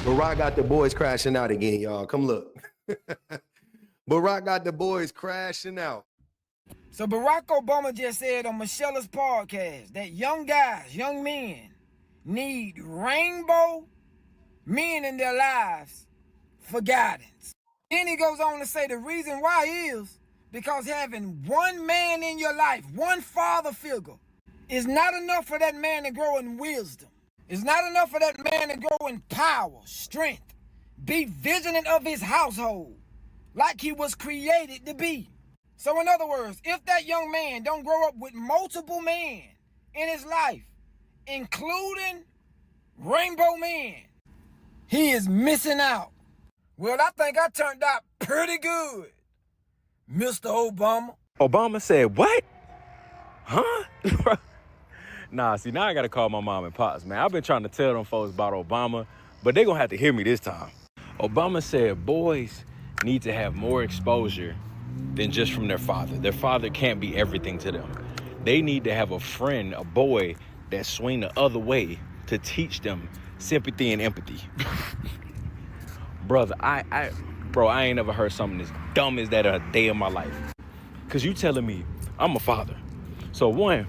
Barack got the boys crashing out again, y'all. Come look. Barack got the boys crashing out. So Barack Obama just said on Michelle's podcast that young guys, young men, need rainbow men in their lives for guidance. Then he goes on to say the reason why is because having one man in your life, one father figure, is not enough for that man to grow in wisdom. It's not enough for that man to grow in power, strength, be vigilant of his household, like he was created to be. So in other words, if that young man don't grow up with multiple men in his life, including rainbow men, he is missing out. Well, I think I turned out pretty good, Mr. Obama. Obama said, what? Huh? Nah, see, now I got to call my mom and pops, man. I've been trying to tell them folks about Obama, but they're going to have to hear me this time. Obama said boys need to have more exposure than just from their father. Their father can't be everything to them. They need to have a friend, a boy that swing the other way to teach them sympathy and empathy. Brother, I ain't never heard something as dumb as that a day in my life. Cause you telling me I'm a father. So one,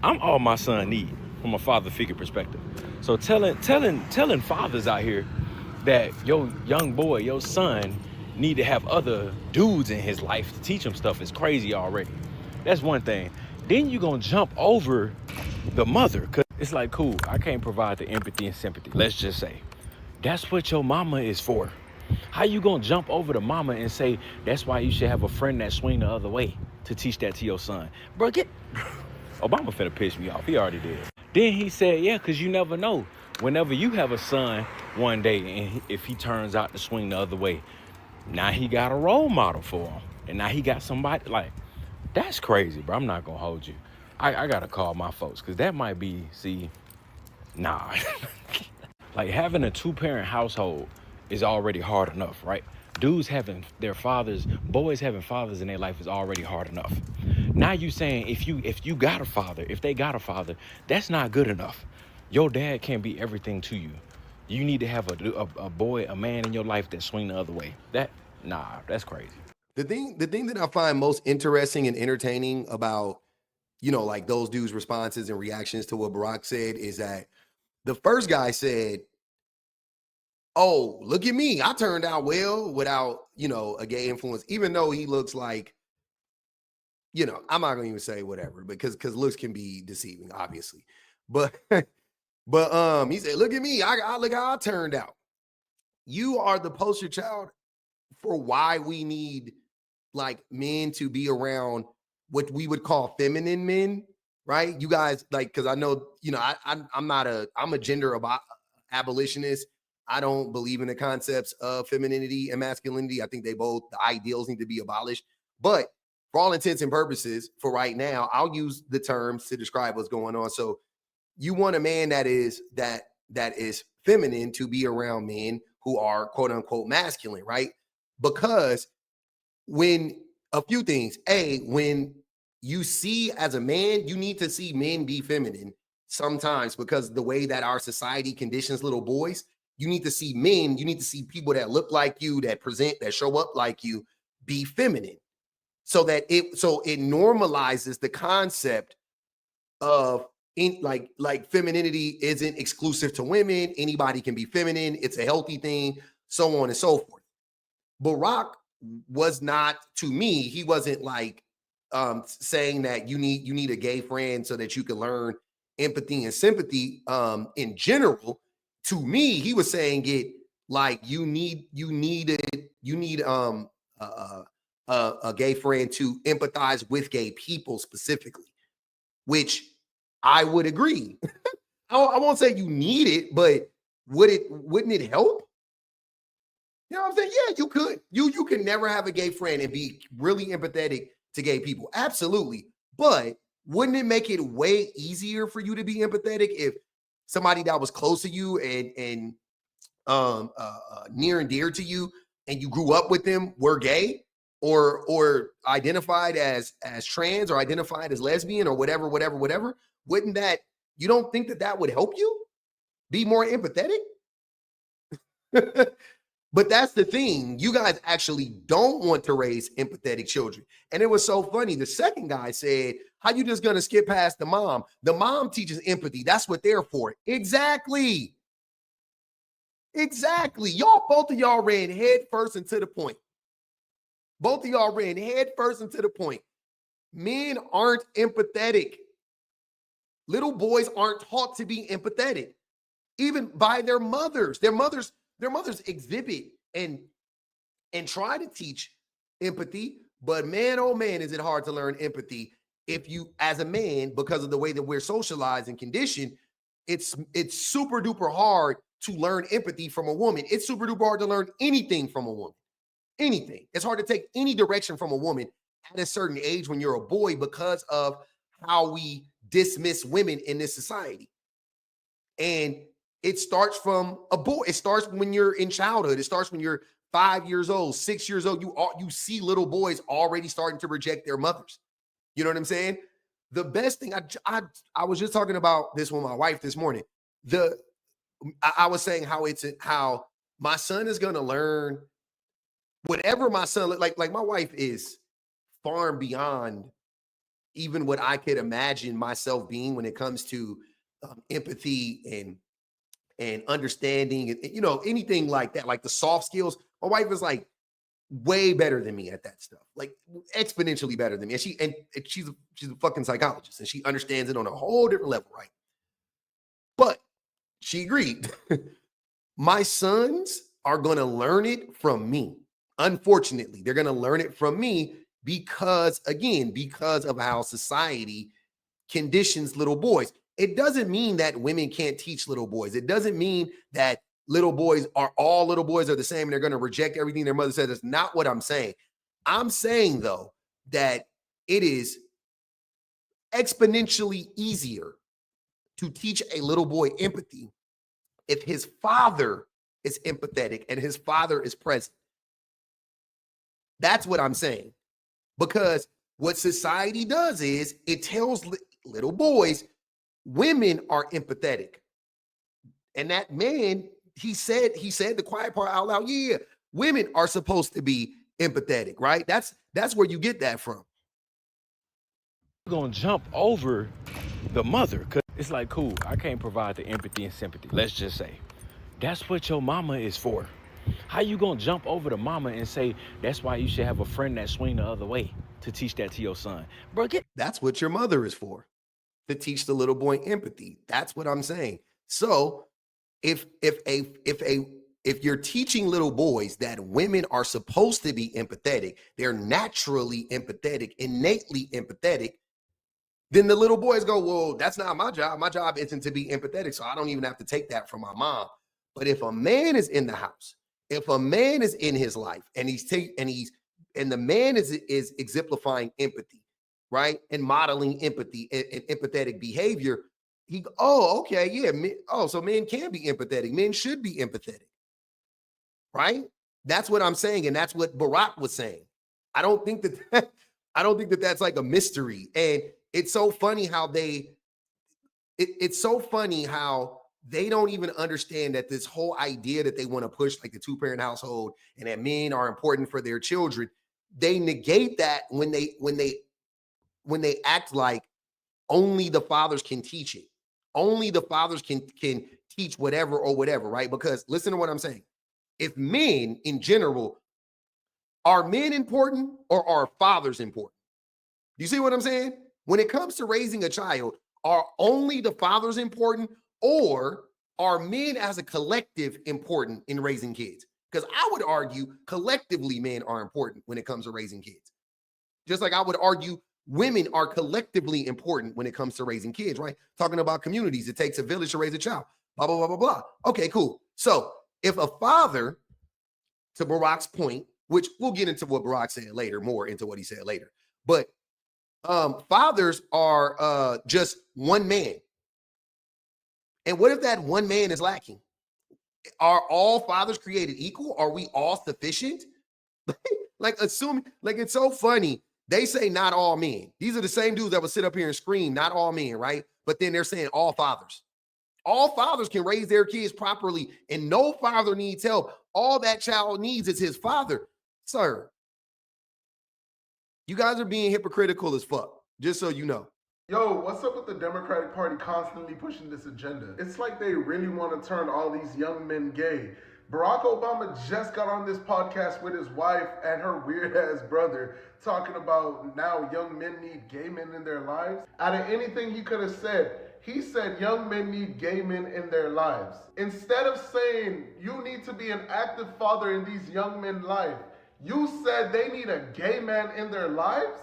I'm all my son need from a father figure perspective. So telling fathers out here that your young boy, your son, need to have other dudes in his life to teach him stuff is crazy already. That's one thing. Then you gonna jump over the mother, cause it's like, cool, I can't provide the empathy and sympathy. Let's just say that's what your mama is for. How you gonna jump over the mama and say that's why you should have a friend that swing the other way to teach that to your son? Bro, Obama finna piss me off. He already did. Then he said, yeah, cause you never know. Whenever you have a son one day and if he turns out to swing the other way, now he got a role model for him. And now he got somebody, like, that's crazy, bro. I'm not gonna hold you. I gotta call my folks, cause that might be, nah. Like having a 2-parent household is already hard enough, right? Dudes having their fathers, boys having fathers in their life is already hard enough. Now you saying if you got a father, if they got a father, that's not good enough. Your dad can't be everything to you. You need to have a boy, a man in your life that swing the other way. That's crazy. The thing that I find most interesting and entertaining about, like those dudes' responses and reactions to what Barack said is that the first guy said, oh, look at me. I turned out well without, a gay influence, even though he looks like, I'm not gonna even say whatever because looks can be deceiving, obviously. But he said, look at me. I look how I turned out. You are the poster child for why we need like men to be around what we would call feminine men, right? You guys, like, because I know, I'm a gender abolitionist. I don't believe in the concepts of femininity and masculinity. I think the ideals need to be abolished. But for all intents and purposes, for right now, I'll use the terms to describe what's going on. So you want a man that is feminine to be around men who are quote unquote masculine, right? Because when a few things, when you see as a man, you need to see men be feminine sometimes because the way that our society conditions little boys, you need to see men, you need to see people that look like you, that present, that show up like you, be feminine. So it normalizes the concept of like femininity isn't exclusive to women. Anybody can be feminine. It's a healthy thing, so on and so forth. Barack was not, to me, he wasn't like saying that you need a gay friend so that you can learn empathy and sympathy in general. To me, he was saying it like you need a gay friend to empathize with gay people specifically, which I would agree. I won't say you need it, but wouldn't it help? You know what I'm saying? Yeah, you could. You can never have a gay friend and be really empathetic to gay people. Absolutely. But wouldn't it make it way easier for you to be empathetic if somebody that was close to you and near and dear to you and you grew up with them were gay or identified as trans or identified as lesbian or whatever? Wouldn't that, you don't think that would help you be more empathetic? But that's the thing. You guys actually don't want to raise empathetic children. And it was so funny. The second guy said, how you just going to skip past the mom? The mom teaches empathy. That's what they're for. Exactly. Exactly. Both of y'all ran head first and to the point. Both of y'all ran head first and to the point. Men aren't empathetic. Little boys aren't taught to be empathetic, even by their mothers. Their mothers exhibit and try to teach empathy, but man, oh man, is it hard to learn empathy if you, as a man, because of the way that we're socialized and conditioned, it's super duper hard to learn empathy from a woman. It's super duper hard to learn anything from a woman. Anything. It's hard to take any direction from a woman at a certain age when you're a boy because of how we dismiss women in this society. And it starts from a boy. It starts when you're in childhood. It starts when you're 5 years old, 6 years old. You see little boys already starting to reject their mothers. You know what I'm saying? The best thing, I was just talking about this with my wife this morning. I was saying how my son is going to learn whatever my son, like my wife is far and beyond even what I could imagine myself being when it comes to empathy and understanding and anything like that, like the soft skills. My wife is like way better than me at that stuff, like exponentially better than me. And she's a fucking psychologist and she understands it on a whole different level, right? But she agreed. My sons are going to learn it from me. Unfortunately, they're going to learn it from me because of how society conditions little boys. It doesn't mean that women can't teach little boys. It doesn't mean that all little boys are the same and they're going to reject everything their mother says. That's not what I'm saying. I'm saying, though, that it is exponentially easier to teach a little boy empathy if his father is empathetic and his father is present. That's what I'm saying. Because what society does is it tells little boys women are empathetic. And that man, he said the quiet part out loud. Yeah, women are supposed to be empathetic, right? That's where you get that from. You're going to jump over the mother because it's like, cool, I can't provide the empathy and sympathy. Let's just say that's what your mama is for. How you gonna jump over the mama and say that's why you should have a friend that swing the other way to teach that to your son, bro? That's what your mother is for, to teach the little boy empathy. That's what I'm saying. So if you're teaching little boys that women are supposed to be empathetic, they're naturally empathetic, innately empathetic, then the little boys go, well, that's not my job. My job isn't to be empathetic, so I don't even have to take that from my mom. But if a man is in the house, if a man is in his life and the man is exemplifying empathy, right, and modeling empathy and empathetic behavior, okay, yeah, so men can be empathetic. Men should be empathetic, right? That's what I'm saying, and that's what Barack was saying. I don't think that that's like a mystery, and it's so funny how it's so funny how they don't even understand that this whole idea that they want to push, like the two-parent household and that men are important for their children, they negate that when they act like only the fathers can teach it. Only the fathers can teach whatever or whatever, right? Because listen to what I'm saying. If men in general, are men important or are fathers important? You see what I'm saying? When it comes to raising a child, are only the fathers important, or are men as a collective important in raising kids? Because I would argue collectively men are important when it comes to raising kids. Just like I would argue women are collectively important when it comes to raising kids, right? Talking about communities, it takes a village to raise a child, blah, blah, blah, blah, blah. Okay, cool. So if a father, to Barack's point, which we'll get into what Barack said later, more into what he said later, but fathers are just one man. And what if that one man is lacking? Are all fathers created equal? Are we all sufficient? Like, assume, like, it's so funny. They say not all men. These are the same dudes that would sit up here and scream, not all men, right? But then they're saying all fathers. All fathers can raise their kids properly, and no father needs help. All that child needs is his father. Sir, you guys are being hypocritical as fuck, just so you know. Yo, what's up with the Democratic Party constantly pushing this agenda? It's like they really want to turn all these young men gay. Barack Obama just got on this podcast with his wife and her weird-ass brother talking about now young men need gay men in their lives. Out of anything he could have said, he said young men need gay men in their lives. Instead of saying you need to be an active father in these young men's life, you said they need a gay man in their lives?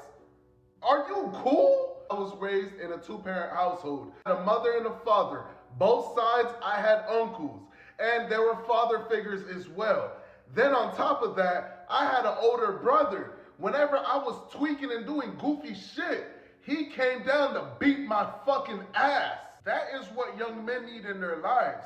Are you cool? I was raised in a two-parent household. I had a mother and a father. Both sides, I had uncles. And there were father figures as well. Then on top of that, I had an older brother. Whenever I was tweaking and doing goofy shit, he came down to beat my fucking ass. That is what young men need in their lives.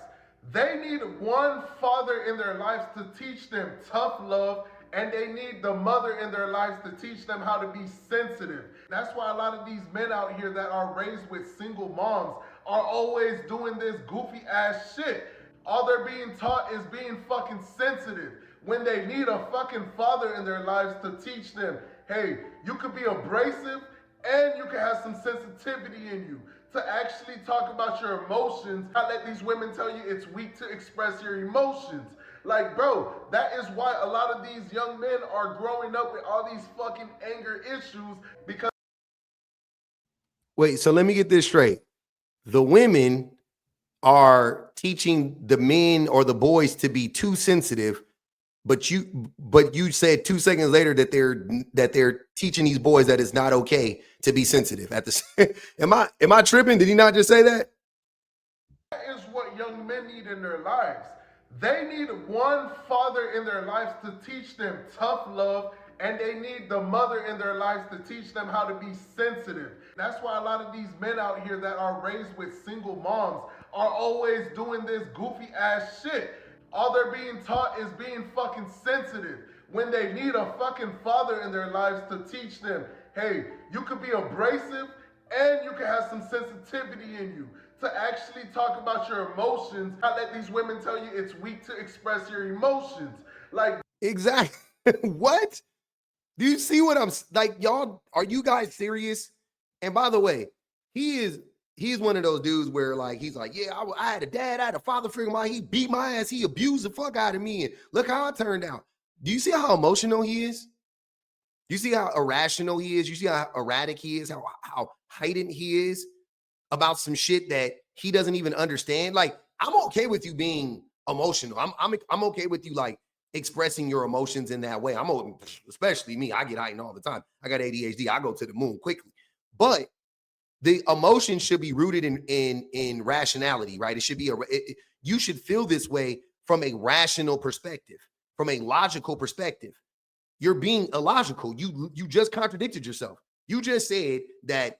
They need one father in their lives to teach them tough love, and they need the mother in their lives to teach them how to be sensitive. That's why a lot of these men out here that are raised with single moms are always doing this goofy ass shit. All they're being taught is being fucking sensitive when they need a fucking father in their lives to teach them, hey, you could be abrasive and you can have some sensitivity in you to actually talk about your emotions. Not let these women tell you it's weak to express your emotions. Like, bro, that is why a lot of these young men are growing up with all these fucking anger issues because... Wait, so let me get this straight. The women are teaching the men or the boys to be too sensitive, but you said 2 seconds later that they're teaching these boys that it's not okay to be sensitive. At the am I tripping? Did he not just say that? That is what young men need in their lives. They need one father in their lives to teach them tough love, and they need the mother in their lives to teach them how to be sensitive. That's why a lot of these men out here that are raised with single moms are always doing this goofy ass shit. All they're being taught is being fucking sensitive when they need a fucking father in their lives to teach them, hey, you could be abrasive and you can have some sensitivity in you to actually talk about your emotions. Not let these women tell you it's weak to express your emotions. Like, Exactly. What? Do you see what I'm like? Y'all, are you guys serious? And by the way, he's one of those dudes where like he's like, yeah, I had a dad, I had a father figure, he beat my ass, he abused the fuck out of me, and look how I turned out. Do you see how emotional he is? You see how irrational he is? You see how erratic he is? How heightened he is about some shit that he doesn't even understand? Like, I'm okay with you being emotional. I'm okay with you like expressing your emotions in that way. Especially me. I get heightened all the time. I got ADHD. I go to the moon quickly. But the emotion should be rooted in rationality, right? It should be you should feel this way from a rational perspective, from a logical perspective. You're being illogical. You just contradicted yourself. You just said that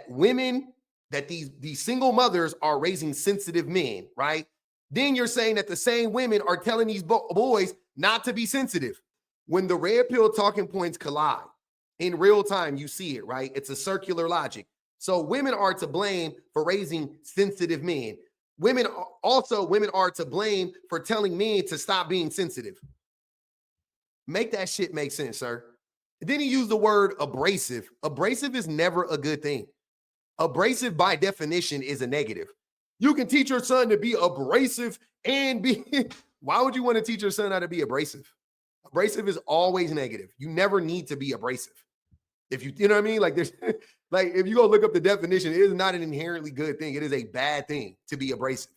women, that these single mothers are raising sensitive men, right? Then you're saying that the same women are telling these boys not to be sensitive. When the red pill talking points collide in real time, you see it, right? It's a circular logic. So women are to blame for raising sensitive men. Women are to blame for telling men to stop being sensitive. Make that shit make sense, sir. And then he used the word abrasive. Abrasive is never a good thing. Abrasive by definition is a negative. You can teach your son to be abrasive and be... Why would you want to teach your son how to be abrasive? Abrasive is always negative. You never need to be abrasive. If you know what I mean? Like there's like if you go look up the definition, it is not an inherently good thing. It is a bad thing to be abrasive.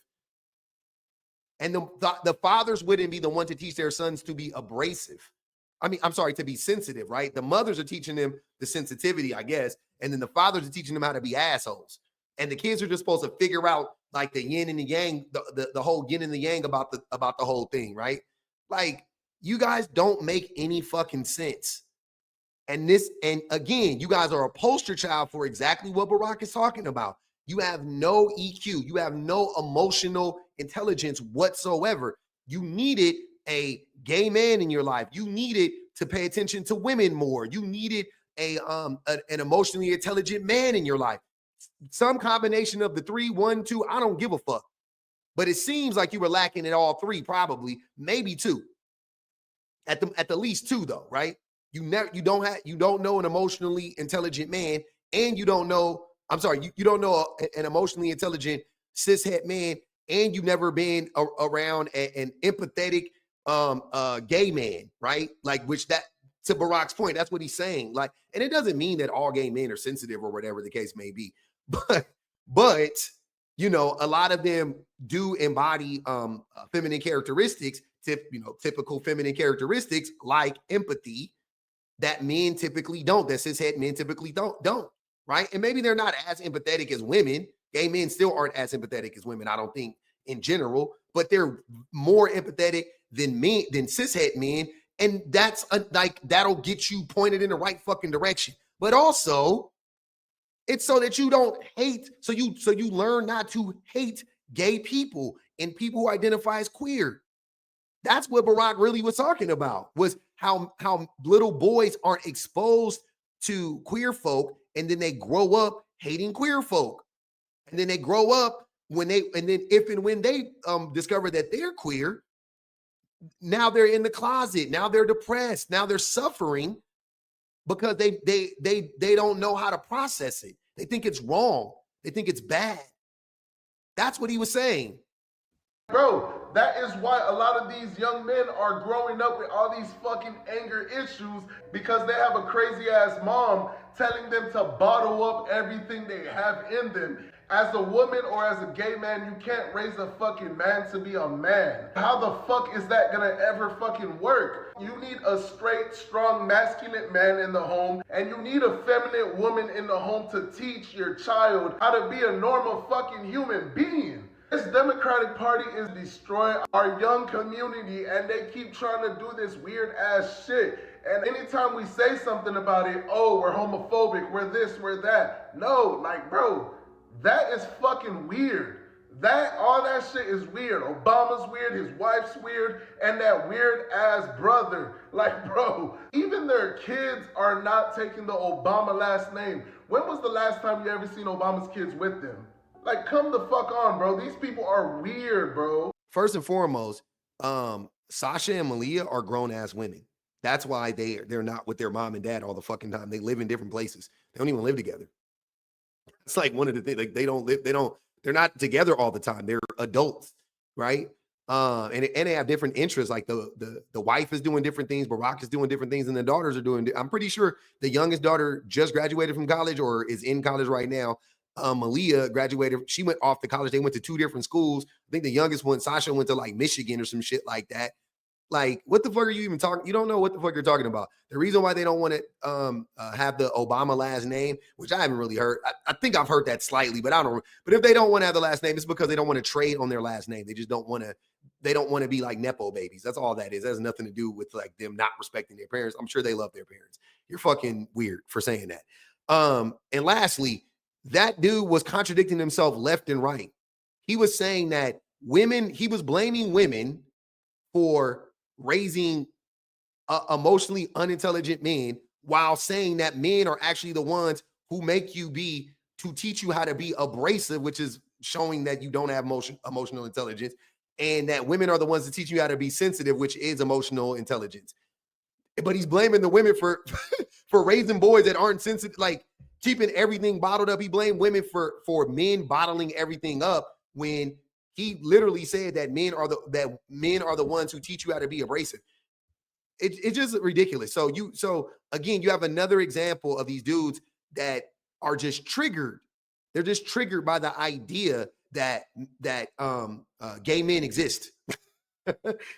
And the fathers wouldn't be the one to teach their sons to be abrasive. To be sensitive, right? The mothers are teaching them the sensitivity, I guess. And then the fathers are teaching them how to be assholes. And the kids are just supposed to figure out like the yin and the yang, the whole yin and the yang about the whole thing, right? Like, you guys don't make any fucking sense. And again, you guys are a poster child for exactly what Barack is talking about. You have no EQ. You have no emotional intelligence whatsoever. You needed a gay man in your life. You needed to pay attention to women more. You needed an emotionally intelligent man in your life. some combination of the 3, 1, 2. I don't give a fuck. But it seems like you were lacking at all 3, probably, maybe 2. At the least 2, though, right? You don't know an emotionally intelligent man, and you don't know, you don't know an emotionally intelligent cishet man, and you've never been around an empathetic gay man, right? Like, which that, to Barack's point, that's what he's saying. Like, and it doesn't mean that all gay men are sensitive or whatever the case may be, but you know, a lot of them do embody feminine characteristics, typical feminine characteristics like empathy that men typically don't, that cishet men typically don't, right? And maybe they're not as empathetic as women. Gay men still aren't as empathetic as women, I don't think, in general, but they're more empathetic than cishet men. And that's like, that'll get you pointed in the right fucking direction. But also, it's so that you don't hate, so you learn not to hate gay people and people who identify as queer. That's what Barack really was talking about, was how little boys aren't exposed to queer folk, and then they grow up hating queer folk. And then they grow up when they discover that they're queer, now they're in the closet, now they're depressed, now they're suffering because they don't know how to process it. They think it's wrong. They think it's bad. That's what he was saying. Bro, that is why a lot of these young men are growing up with all these fucking anger issues, because they have a crazy ass mom telling them to bottle up everything they have in them. As a woman or as a gay man, you can't raise a fucking man to be a man. How the fuck is that gonna ever fucking work? You need a straight, strong, masculine man in the home, and you need a feminine woman in the home to teach your child how to be a normal fucking human being. This Democratic Party is destroying our young community, and they keep trying to do this weird ass shit. And anytime we say something about it, oh, we're homophobic, we're this, we're that. No, like, bro, that is fucking weird. All that shit is weird. Obama's weird, his wife's weird, and that weird ass brother. Like, bro, even their kids are not taking the Obama last name. When was the last time you ever seen Obama's kids with them? Like, come the fuck on, bro. These people are weird, bro. First and foremost, Sasha and Malia are grown-ass women. That's why they're not with their mom and dad all the fucking time. They live in different places. They don't even live together. It's like one of the things, like they're not together all the time. They're adults, right? And they have different interests. Like the wife is doing different things, Barack is doing different things, and the daughters are doing. I'm pretty sure the youngest daughter just graduated from college or is in college right now. Malia graduated. She went off to college. They went to 2 different schools. I think the youngest one, Sasha, went to like Michigan or some shit like that. Like, what the fuck are you even talking? You don't know what the fuck you're talking about. The reason why they don't want to have the Obama last name, which I haven't really heard. I think I've heard that slightly, but I don't. But if they don't want to have the last name, it's because they don't want to trade on their last name. They just don't want to. They don't want to be like Nepo babies. That's all that is. That has nothing to do with like them not respecting their parents. I'm sure they love their parents. You're fucking weird for saying that. And lastly, that dude was contradicting himself left and right. He was saying that he was blaming women for raising emotionally unintelligent men, while saying that men are actually the ones who make you to teach you how to be abrasive, which is showing that you don't have emotional intelligence, and that women are the ones that teach you how to be sensitive, which is emotional intelligence. But he's blaming the women for for raising boys that aren't sensitive, like keeping everything bottled up. He blamed women for men bottling everything up, when he literally said that men are the ones who teach you how to be abrasive. It's just ridiculous. So again, you have another example of these dudes that are just triggered. They're just triggered by the idea that gay men exist.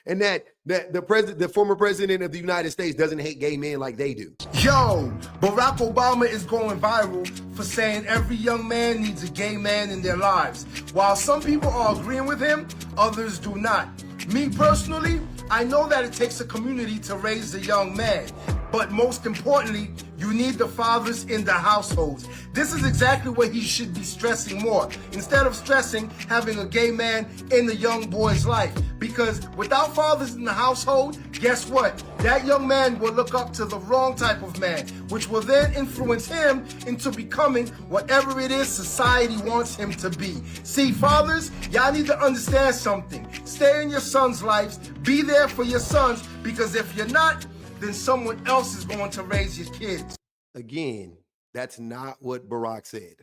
And that the former president of the United States doesn't hate gay men like they do. Yo, Barack Obama is going viral for saying every young man needs a gay man in their lives. While some people are agreeing with him, others do not. Me personally, I know that it takes a community to raise a young man. But most importantly, You need the fathers in the households. This is exactly what he should be stressing more. Instead of stressing having a gay man in the young boy's life. Because without fathers in the household, guess what? That young man will look up to the wrong type of man, which will then influence him into becoming whatever it is society wants him to be. See, fathers, y'all need to understand something. Stay in your sons' lives. Be there for your sons, because if you're not, then someone else is going to raise your kids. Again, that's not what Barack said.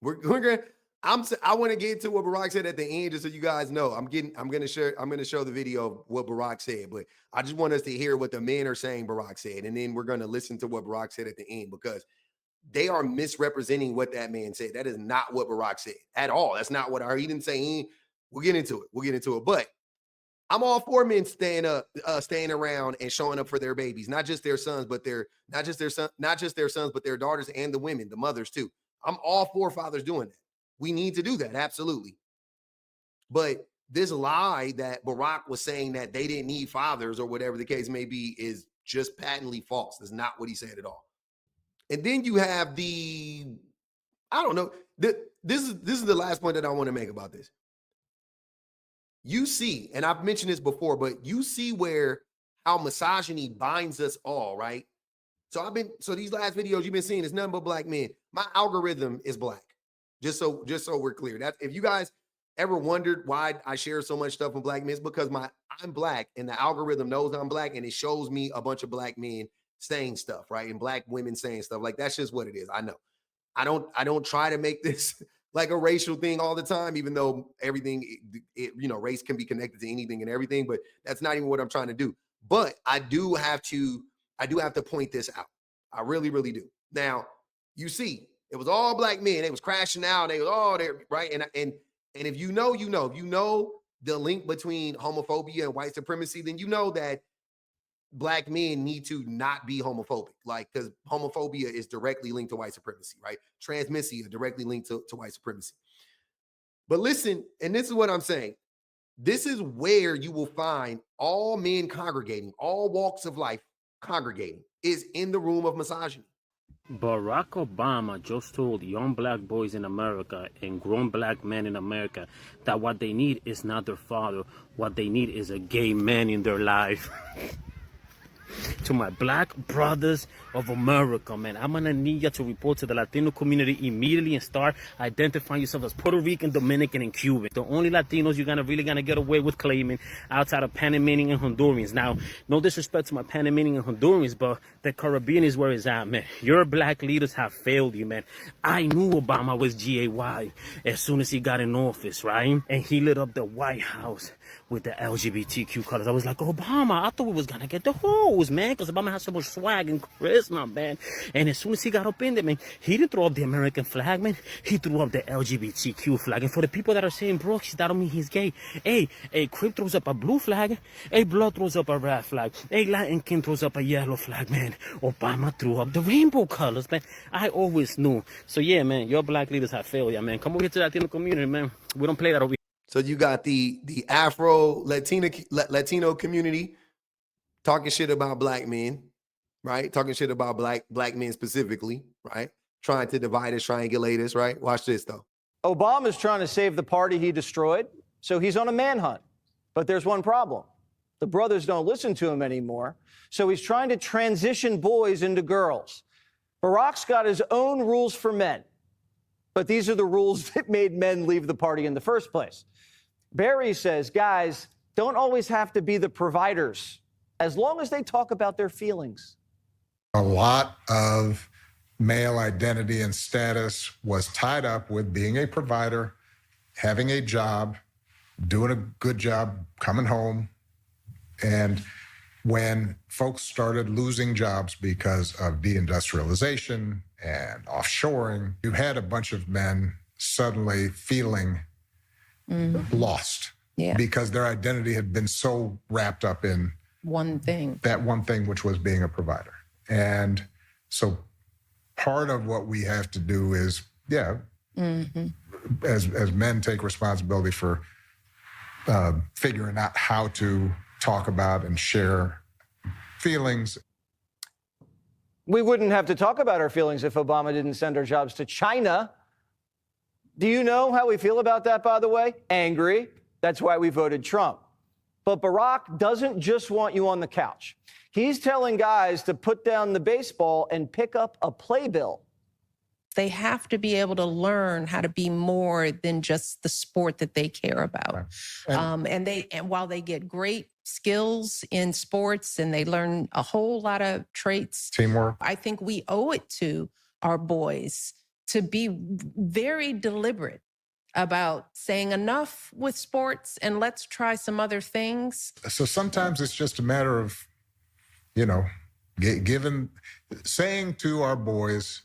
We're gonna. I want to get to what Barack said at the end, just so you guys know. I'm gonna show the video of what Barack said, but I just want us to hear what the men are saying Barack said, and then we're gonna listen to what Barack said at the end, because they are misrepresenting what that man said. That is not what Barack said at all. That's not what he didn't say. We'll get into it. But I'm all for men staying around and showing up for their babies, not just their sons, but their sons, but their daughters and the women, the mothers too. I'm all for fathers doing that. We need to do that, absolutely. But this lie that Barack was saying that they didn't need fathers or whatever the case may be is just patently false. That's not what he said at all. And then you have I don't know. This is the last point that I want to make about this. You see, and I've mentioned this before, but you see how misogyny binds us all, right? So these last videos you've been seeing is nothing but black men. My algorithm is black. Just so we're clear. That if you guys ever wondered why I share so much stuff with black men, it's because I'm black and the algorithm knows I'm black and it shows me a bunch of black men saying stuff, right? And black women saying stuff. Like, that's just what it is. I know. I don't try to make this like a racial thing all the time, even though everything, race can be connected to anything and everything, but that's not even what I'm trying to do. But I do have to point this out. I really, really do. Now, you see, it was all black men. They was crashing out. They was all there, right? And if you know the link between homophobia and white supremacy, then you know that black men need to not be homophobic, like, because homophobia is directly linked to white supremacy, right? Transmisia directly linked to white supremacy. But listen, and this is what I'm saying. This is where you will find all men congregating, all walks of life congregating, is in the room of misogyny. Barack Obama just told young black boys in America and grown black men in America that what they need is not their father. What they need is a gay man in their life. To my black brothers of America, man, I'm gonna need you to report to the Latino community immediately and start identifying yourself as Puerto Rican, Dominican, and Cuban. The only Latinos you're really gonna get away with claiming outside of Panamanian and Hondurans. Now, no disrespect to my Panamanian and Hondurans, but the Caribbean is where it's at, man. Your black leaders have failed you, man. I knew Obama was GAY as soon as he got in office, right? And he lit up the White House with the LGBTQ colors. I was like, Obama, I thought we was gonna get the hose, man, because Obama has so much swag and charisma, man. And as soon as he got up in there, man, he didn't throw up the American flag, man. He threw up the LGBTQ flag. And for the people that are saying, bro, that don't mean he's gay. Hey, Crip throws up a blue flag. Hey, Blood throws up a red flag. Hey, Latin King throws up a yellow flag, man. Obama threw up the rainbow colors, man. I always knew. So yeah, man, your black leaders have failed, yeah, man. Come over here to the Latino community, man. We don't play that over here. So you got the Afro Latino community talking shit about black men, right? Talking shit about black men specifically, right? Trying to divide us, triangulate us, right? Watch this though. Obama's trying to save the party he destroyed, so he's on a manhunt. But there's one problem. The brothers don't listen to him anymore, so he's trying to transition boys into girls. Barack's got his own rules for men, but these are the rules that made men leave the party in the first place. Barry says guys don't always have to be the providers, as long as they talk about their feelings. A lot of male identity and status was tied up with being a provider, having a job, doing a good job, coming home. And when folks started losing jobs because of deindustrialization and offshoring, you had a bunch of men suddenly feeling lost because their identity had been so wrapped up in that one thing, which was being a provider. And so part of what we have to do is, as men take responsibility for figuring out how to talk about and share feelings. We wouldn't have to talk about our feelings if Obama didn't send our jobs to China. Do you know how we feel about that, by the way? Angry. That's why we voted Trump. But Barack doesn't just want you on the couch. He's telling guys to put down the baseball and pick up a playbill. They have to be able to learn how to be more than just the sport that they care about. Right. And while they get great skills in sports and they learn a whole lot of traits, teamwork, I think we owe it to our boys to be very deliberate about saying enough with sports and let's try some other things. So sometimes it's just a matter of, saying to our boys,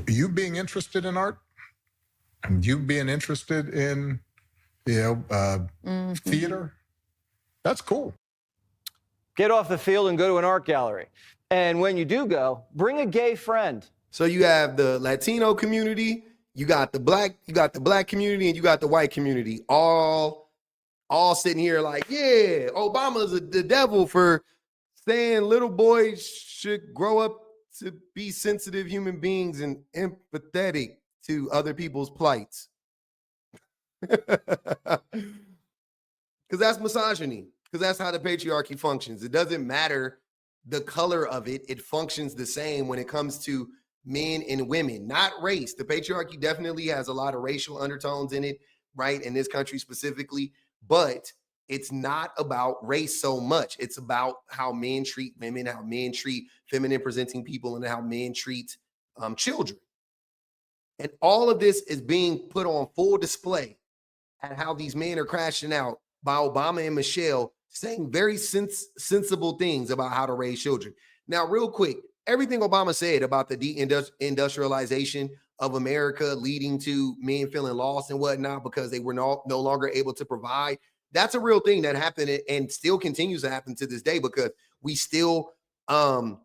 you being interested in art and you being interested in, theater, that's cool. Get off the field and go to an art gallery. And when you do go, bring a gay friend. So you have the Latino community, you got the black community, and you got the white community, all sitting here like, yeah, Obama's the devil for saying little boys should grow up to be sensitive human beings and empathetic to other people's plights. Because that's misogyny, because that's how the patriarchy functions. It doesn't matter the color of it. It functions the same when it comes to men and women, not race. The patriarchy definitely has a lot of racial undertones in it, right? In this country specifically, but it's not about race so much. It's about how men treat women, how men treat feminine presenting people, and how men treat children. And all of this is being put on full display at how these men are crashing out by Obama and Michelle saying very sensible things about how to raise children. Now, real quick, everything Obama said about the deindustrialization of America leading to men feeling lost and whatnot because they were no longer able to provide, that's a real thing that happened and still continues to happen to this day because we still have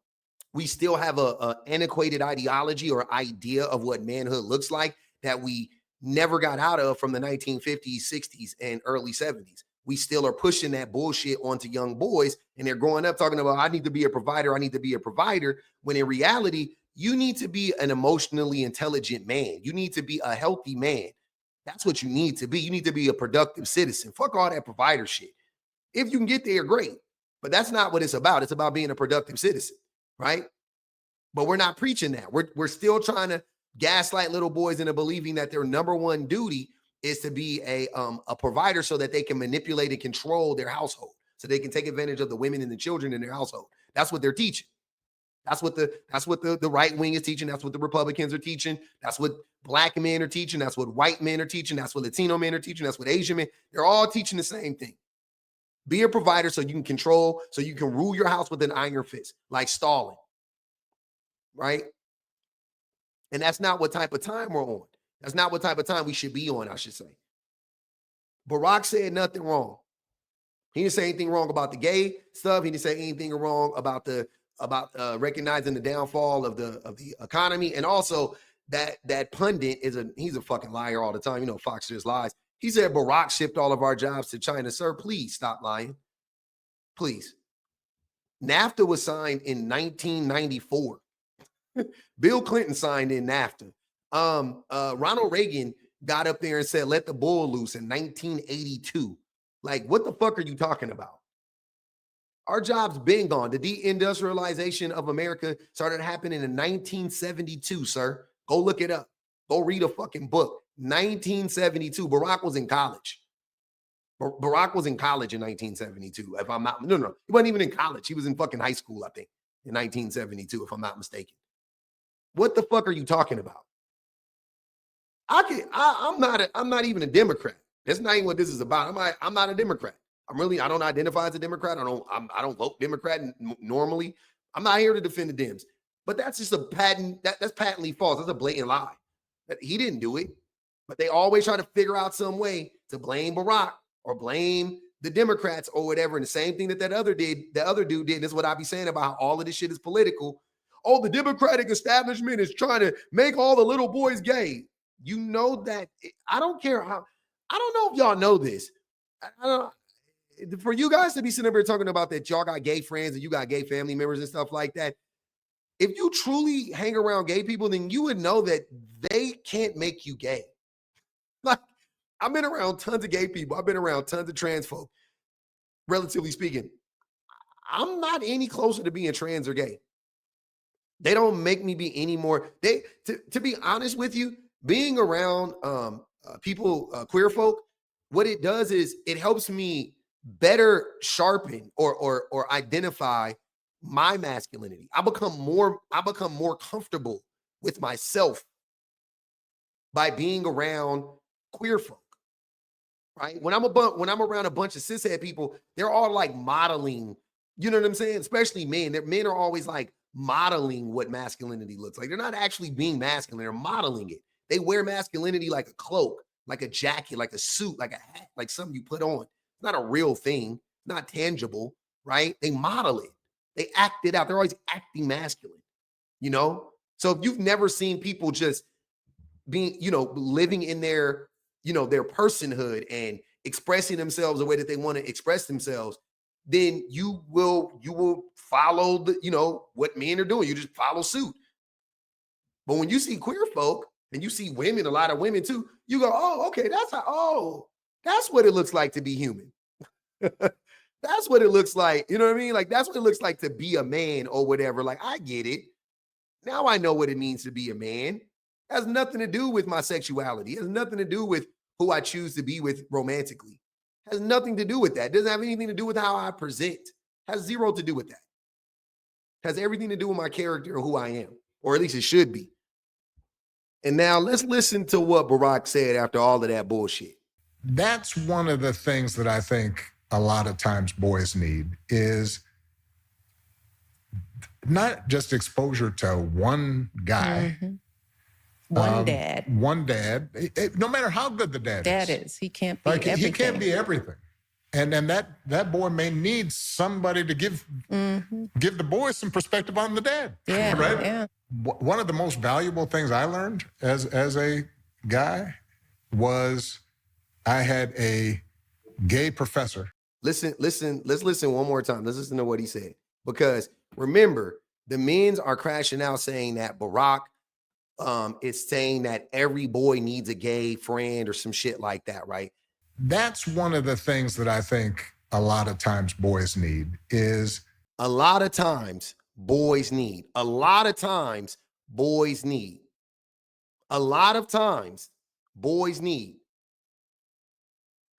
a antiquated ideology or idea of what manhood looks like that we never got out of from the 1950s, 60s, and early 70s. We still are pushing that bullshit onto young boys, and they're growing up talking about, I need to be a provider, when in reality, you need to be an emotionally intelligent man. You need to be a healthy man. That's what you need to be. You need to be a productive citizen. Fuck all that provider shit. If you can get there, great. But that's not what it's about. It's about being a productive citizen, right? But we're not preaching that. We're still trying to gaslight little boys into believing that their number one duty is to be a provider so that they can manipulate and control their household, so they can take advantage of the women and the children in their household. That's what they're teaching. That's what the right wing is teaching. That's what the Republicans are teaching. That's what black men are teaching. That's what white men are teaching. That's what Latino men are teaching. That's what Asian men. They're all teaching the same thing. Be a provider so you can control, so you can rule your house with an iron fist, like Stalin. Right? And that's not what type of time we're on. That's not what type of time we should be on, I should say. Barack said nothing wrong. He didn't say anything wrong about the gay stuff. He didn't say anything wrong about recognizing the downfall of the economy. And also that pundit he's a fucking liar all the time. You know, Fox just lies. He said Barack shipped all of our jobs to China. Sir, please stop lying. Please. NAFTA was signed in 1994. Bill Clinton signed in NAFTA. Ronald Reagan got up there and said, let the bull loose in 1982. Like, what the fuck are you talking about? Our job's been gone. The deindustrialization of America started happening in 1972, sir. Go look it up. Go read a fucking book. 1972. Barack was in college. Barack was in college in 1972. If I'm not, no. He wasn't even in college. He was in fucking high school, I think, in 1972, if I'm not mistaken. What the fuck are you talking about? I'm not even a Democrat. That's not even what this is about. I'm not a Democrat. I don't identify as a Democrat. I don't vote Democrat normally. I'm not here to defend the Dems. But that's just that's patently false. That's a blatant lie. He didn't do it. But they always try to figure out some way to blame Barack or blame the Democrats or whatever. And the same thing that other dude did. And this is what I be saying about how all of this shit is political. Oh, the Democratic establishment is trying to make all the little boys gay. You know that. I don't care how. I don't know if y'all know this. For you guys to be sitting up here talking about that y'all got gay friends and you got gay family members and stuff like that, if you truly hang around gay people, then you would know that they can't make you gay. Like, I've been around tons of gay people. I've been around tons of trans folk. Relatively speaking, I'm not any closer to being trans or gay. They don't make me be any more. To be honest with you, being around people, queer folk, what it does is it helps me better sharpen or identify my masculinity. I become more comfortable with myself by being around queer folk. Right? When I'm around a bunch of cishet people, they're all like modeling, you know what I'm saying? Especially men. Men are always like modeling what masculinity looks like. They're not actually being masculine, they're modeling it. They wear masculinity like a cloak, like a jacket, like a suit, like a hat, like something you put on. It's not a real thing, not tangible, right? They model it. They act it out. They're always acting masculine, you know? So if you've never seen people just being, living in their, their personhood and expressing themselves the way that they want to express themselves, then you will follow what men are doing. You just follow suit. But when you see queer folk and you see women, a lot of women too, you go, oh, okay, that's what it looks like to be human. That's what it looks like. You know what I mean? Like, that's what it looks like to be a man or whatever. Like, I get it. Now I know what it means to be a man. It has nothing to do with my sexuality. It has nothing to do with who I choose to be with romantically. It has nothing to do with that. It doesn't have anything to do with how I present. It has zero to do with that. It has everything to do with my character or who I am, or at least it should be. And now let's listen to what Barack said after all of that bullshit. That's one of the things that I think a lot of times boys need is not just exposure to one guy. Mm-hmm. One dad. One dad. No matter how good the dad is. He can't be everything. He can't be everything. And that boy may need somebody to give the boy some perspective on the dad. Yeah, right? Yeah. One of the most valuable things I learned as a guy was I had a gay professor. Let's listen one more time. Let's listen to what he said. Because remember, the men's are crashing out saying that Barack is saying that every boy needs a gay friend or some shit like that, right? That's one of the things that I think a lot of times boys need is a lot of times boys need. A lot of times boys need. A lot of times boys need.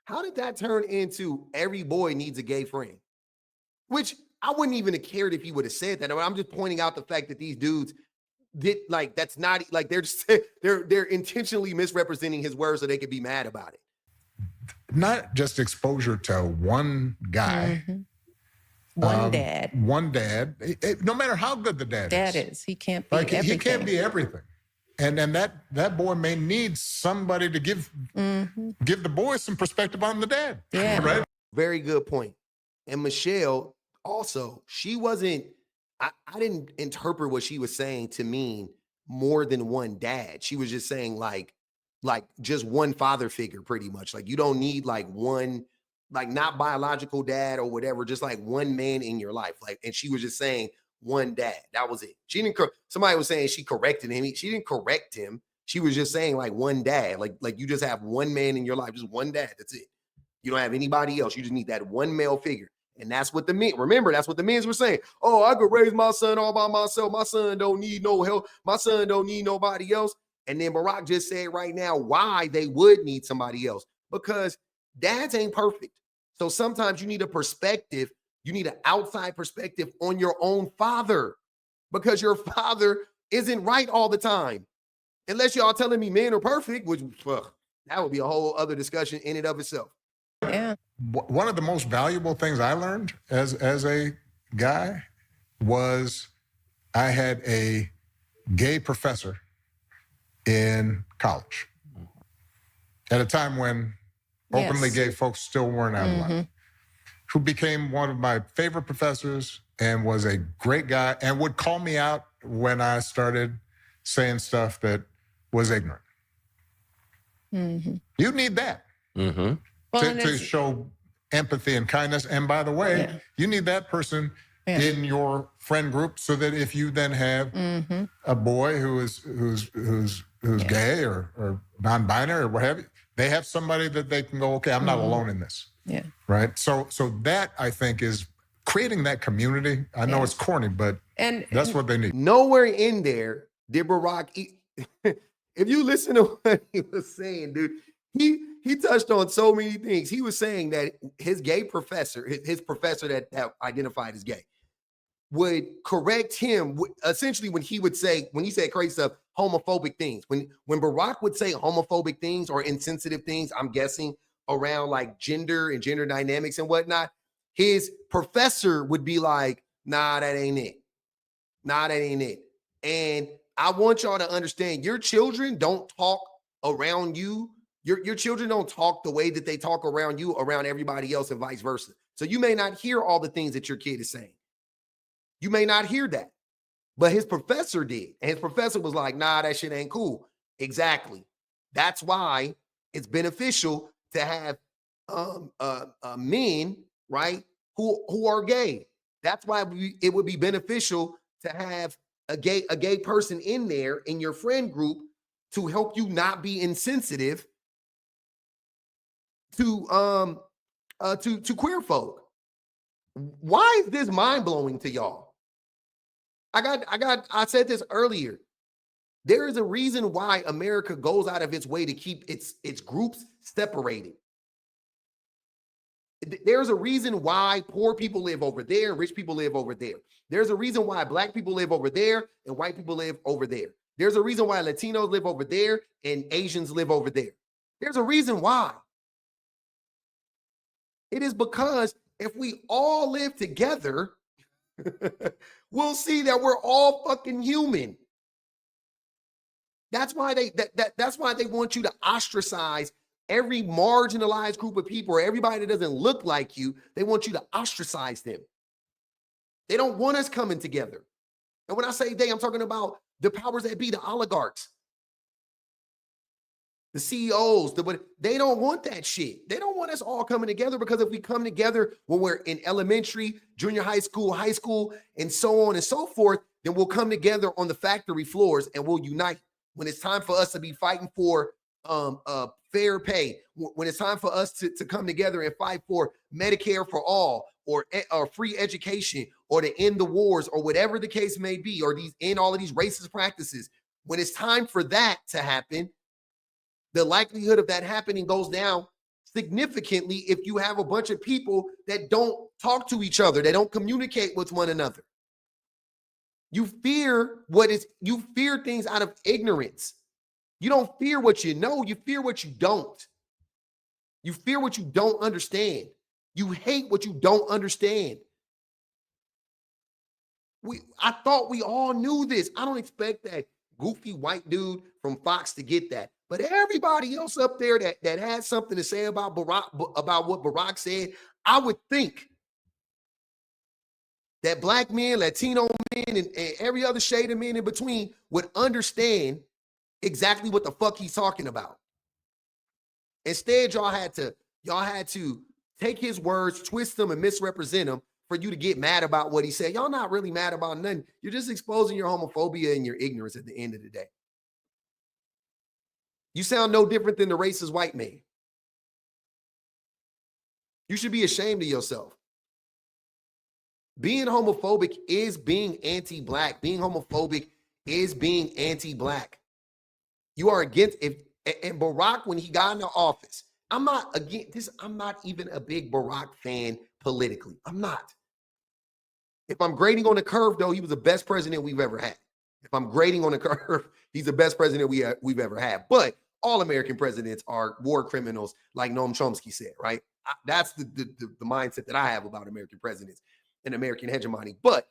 How did that turn into every boy needs a gay friend? Which I wouldn't even have cared if he would have said that. I'm just pointing out the fact that these dudes did like that's not like they're just they're intentionally misrepresenting his words so they could be mad about it. Not just exposure to one guy. One dad. One dad. No matter how good the dad is. He can't be everything. He can't be everything. And that boy may need somebody to give the boy some perspective on the dad. Yeah. Right? Very good point. And Michelle also, she wasn't, I didn't interpret what she was saying to mean more than one dad. She was just saying like just one father figure pretty much. Like you don't need like one, like not biological dad or whatever, just like one man in your life. Like, and she was just saying one dad. That was it. She didn't, somebody was saying she corrected him. She didn't correct him. She was just saying like one dad, like you just have one man in your life, just one dad. That's it. You don't have anybody else. You just need that one male figure. And that's what the men, remember, that's what the men were saying. Oh, I could raise my son all by myself. My son don't need no help. My son don't need nobody else. And then Barack just said right now why they would need somebody else. Because dads ain't perfect. So sometimes you need a perspective. You need an outside perspective on your own father. Because your father isn't right all the time. Unless y'all telling me men are perfect, which that would be a whole other discussion in and of itself. Yeah. One of the most valuable things I learned as a guy was I had a gay professor in college at a time when openly gay folks still weren't out of line, who became one of my favorite professors and was a great guy and would call me out when I started saying stuff that was ignorant. You need that. To show empathy and kindness. And by the way, you need that person in your friend group, so that if you then have a boy who's gay or non-binary or what have you, they have somebody that they can go, okay, I'm not alone in this. Yeah. Right. So that, I think, is creating that community. I know it's corny, but that's what they need. Nowhere in there did Barack if you listen to what he was saying, dude, he touched on so many things. He was saying that his gay professor, his professor that identified as gay, would correct him essentially when he said crazy stuff, homophobic things. When Barack would say homophobic things or insensitive things, I'm guessing around like gender and gender dynamics and whatnot, his professor would be like, nah, that ain't it. Nah, that ain't it. And I want y'all to understand, your children don't talk around you. Your children don't talk the way that they talk around you, around everybody else, and vice versa. So you may not hear all the things that your kid is saying. You may not hear that. But his professor did. And his professor was like, nah, that shit ain't cool. Exactly. That's why it's beneficial to have men, right, who are gay. That's why it would be beneficial to have a gay person in there in your friend group to help you not be insensitive to queer folk. Why is this mind-blowing to y'all? I said this earlier. There is a reason why America goes out of its way to keep its groups separated. There's a reason why poor people live over there, rich people live over there. There's a reason why black people live over there and white people live over there. There's a reason why Latinos live over there and Asians live over there. There's a reason why. It is because if we all live together, we'll see that we're all fucking human. That's why that's why they want you to ostracize every marginalized group of people or everybody that doesn't look like you. They want you to ostracize them. They don't want us coming together. And when I say they, I'm talking about the powers that be, the oligarchs, the CEOs, they don't want that shit. They don't want us all coming together, because if we come together when we're in elementary, junior high school, and so on and so forth, then we'll come together on the factory floors and we'll unite. When it's time for us to be fighting for fair pay, when it's time for us to come together and fight for Medicare for all, or free education, or to end the wars, or whatever the case may be, or end all of these racist practices, when it's time for that to happen, the likelihood of that happening goes down significantly if you have a bunch of people that don't talk to each other, they don't communicate with one another. You fear things out of ignorance. You don't fear what you know, you fear what you don't. You fear what you don't understand. You hate what you don't understand. I thought we all knew this. I don't expect that goofy white dude from Fox to get that. But everybody else up there that had something to say about what Barack said, I would think that black men, Latino men, and every other shade of men in between would understand exactly what the fuck he's talking about. Instead, y'all had to take his words, twist them, and misrepresent them for you to get mad about what he said. Y'all not really mad about nothing. You're just exposing your homophobia and your ignorance at the end of the day. You sound no different than the racist white man. You should be ashamed of yourself. Being homophobic is being anti-black. Being homophobic is being anti-black. You are against and Barack, when he got into office, I'm not even a big Barack fan politically. I'm not. If I'm grading on the curve, though, he was the best president we've ever had. If I'm grading on the curve, he's the best president we've ever had. But all American presidents are war criminals, like Noam Chomsky said, right? That's the mindset that I have about American presidents and American hegemony. But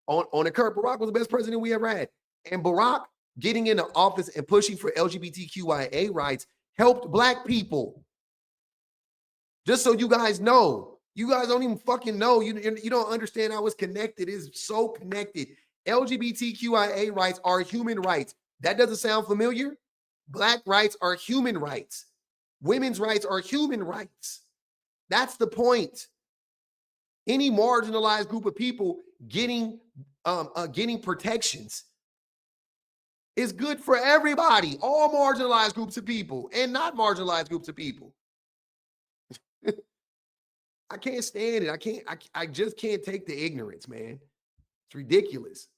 on the curve, Barack was the best president we ever had. And Barack getting into office and pushing for LGBTQIA rights helped black people. Just so you guys know, you guys don't even fucking know. You don't understand how it's connected. It's so connected. LGBTQIA rights are human rights. That doesn't sound familiar? Black rights are human rights. Women's rights are human rights. That's the point. Any marginalized group of people getting protections is good for everybody, all marginalized groups of people and not marginalized groups of people. I can't stand it. I just can't take the ignorance, man. It's ridiculous.